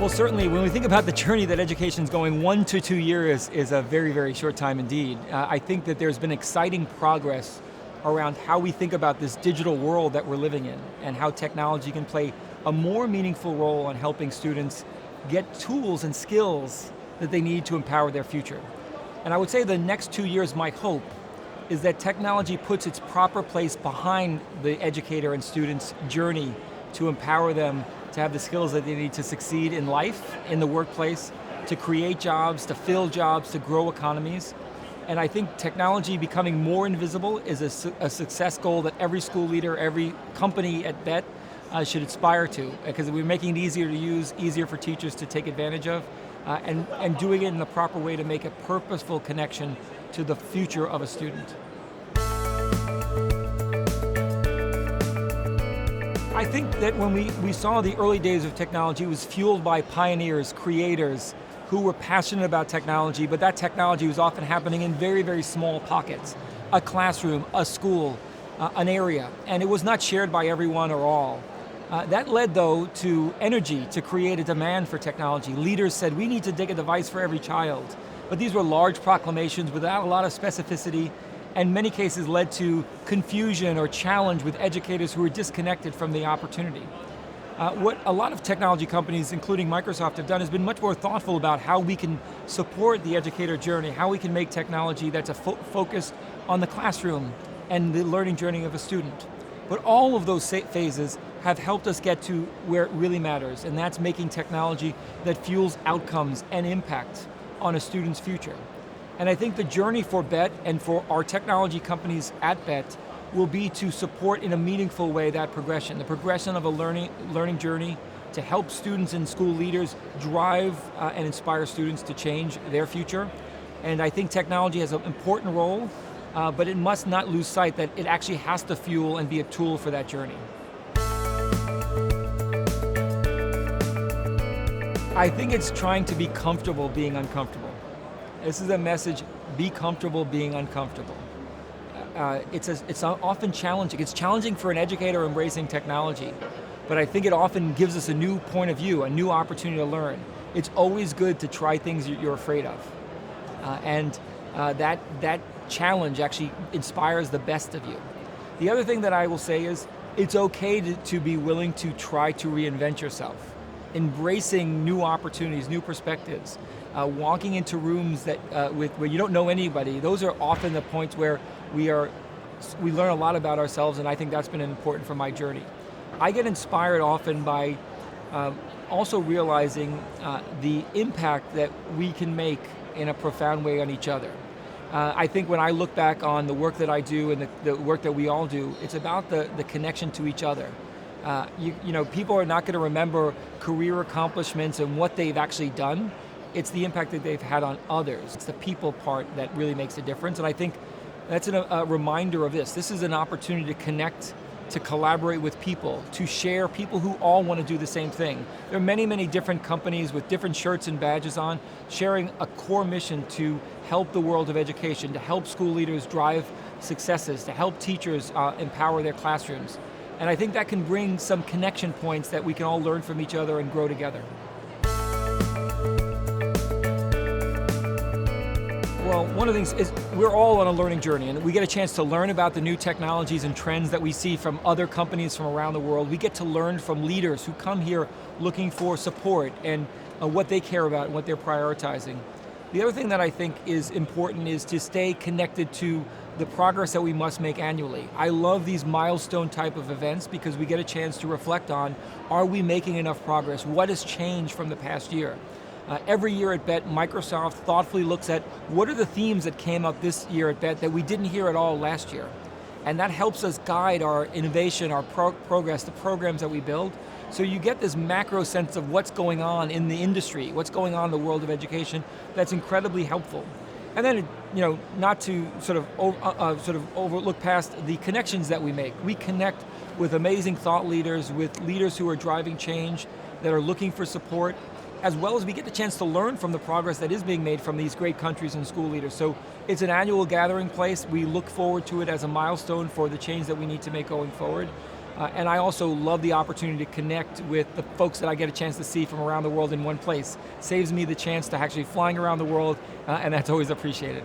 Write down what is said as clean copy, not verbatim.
Well, certainly when we think about the journey that education is going, 1 to 2 years is a very, very short time indeed. I think that there's been exciting progress around how we think about this digital world that we're living in and how technology can play a more meaningful role in helping students get tools and skills that they need to empower their future. And I would say the next 2 years, my hope is that technology puts its proper place behind the educator and student's journey to empower them to have the skills that they need to succeed in life, in the workplace, to create jobs, to fill jobs, to grow economies. And I think technology becoming more invisible is a success goal that every school leader, every company at Bett should aspire to, because we're making it easier to use, easier for teachers to take advantage of, and doing it in the proper way to make a purposeful connection to the future of a student. I think that when we saw the early days of technology, it was fueled by pioneers, creators, who were passionate about technology, but that technology was often happening in very, very small pockets. A classroom, a school, an area, and it was not shared by everyone or all. That led, though, to energy to create a demand for technology. Leaders said, we need to take a device for every child. But these were large proclamations without a lot of specificity, and in many cases led to confusion or challenge with educators who were disconnected from the opportunity. What a lot of technology companies, including Microsoft, have done has been much more thoughtful about how we can support the educator journey, how we can make technology that's focused on the classroom and the learning journey of a student. But all of those phases have helped us get to where it really matters, and that's making technology that fuels outcomes and impact on a student's future. And I think the journey for Bett and for our technology companies at Bett will be to support in a meaningful way that progression, the progression of a learning journey to help students and school leaders drive and inspire students to change their future. And I think technology has an important role, but it must not lose sight that it actually has to fuel and be a tool for that journey. I think it's trying to be comfortable being uncomfortable. This is a message, be comfortable being uncomfortable. It's often challenging. It's challenging for an educator embracing technology, but I think it often gives us a new point of view, a new opportunity to learn. It's always good to try things you're afraid of. That challenge actually inspires the best of you. The other thing that I will say is, it's okay to be willing to try to reinvent yourself. Embracing new opportunities, new perspectives, walking into rooms that where you don't know anybody. Those are often the points where we learn a lot about ourselves, and I think that's been important for my journey. I get inspired often by also realizing the impact that we can make in a profound way on each other. I think when I look back on the work that I do and the work that we all do, it's about the connection to each other. You know, people are not going to remember career accomplishments and what they've actually done. It's the impact that they've had on others. It's the people part that really makes a difference, and I think that's a reminder of this. This is an opportunity to connect, to collaborate with people, to share, people who all want to do the same thing. There are many, many different companies with different shirts and badges on, sharing a core mission to help the world of education, to help school leaders drive successes, to help teachers empower their classrooms. And I think that can bring some connection points that we can all learn from each other and grow together. Well, one of the things is we're all on a learning journey, and we get a chance to learn about the new technologies and trends that we see from other companies from around the world. We get to learn from leaders who come here looking for support and what they care about and what they're prioritizing. The other thing that I think is important is to stay connected to the progress that we must make annually. I love these milestone type of events because we get a chance to reflect on, are we making enough progress? What has changed from the past year? Every year at Bett, Microsoft thoughtfully looks at what are the themes that came up this year at Bett that we didn't hear at all last year. And that helps us guide our innovation, our progress, the programs that we build. So you get this macro sense of what's going on in the industry, what's going on in the world of education, that's incredibly helpful. And then, you know, not to sort of overlook past the connections that we make. We connect with amazing thought leaders, with leaders who are driving change, that are looking for support, as well as we get the chance to learn from the progress that is being made from these great countries and school leaders. So it's an annual gathering place. We look forward to it as a milestone for the change that we need to make going forward. And I also love the opportunity to connect with the folks that I get a chance to see from around the world in one place. Saves me the chance to actually flying around the world, and that's always appreciated.